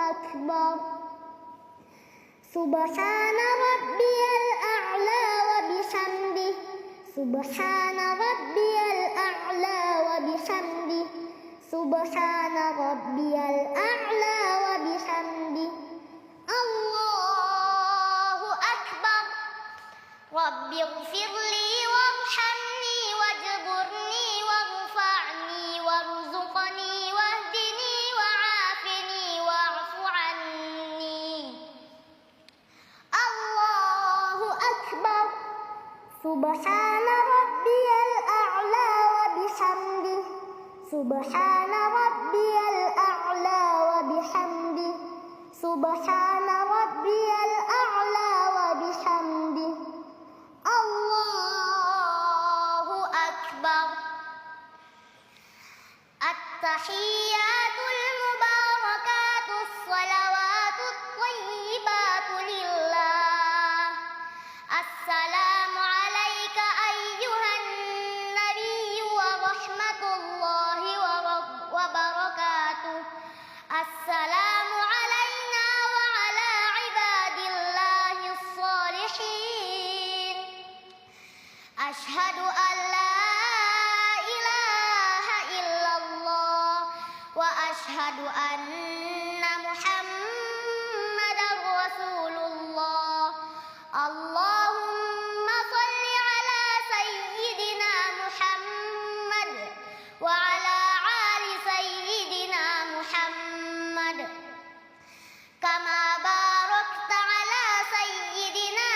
أكبر سبحان ربي الأعلى وبحمده سبحان ربي الأعلى وبحمده سبحان ربي الأعلى وبحمده الله أكبر رب اغفر لي وارحمني واجبرني وارفعني وارزقني واهدني وعافني واعف عني الله أكبر سبحان ربي الأعلى وبحمده سبحان ربي الأعلى وبحمده سبحان ربي الأعلى وبحمده الله أكبر التحيات المباركات الصلوات الطيبات لله السلام عليك أيها النبي ورحمة الله وبركاته السلام علينا وعلى عباد الله الصالحين أشهد أن لا إله إلا الله وأشهد أن محمدا رسول الله اللهم صل على سيدنا محمد وعلى آل سيدنا محمد كما باركت على سيدنا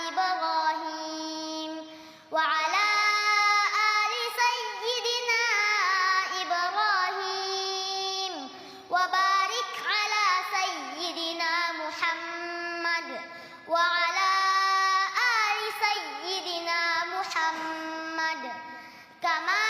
إبراهيم وعلى آل سيدنا إبراهيم وبارك على سيدنا محمد وعلى آل سيدنا محمد كما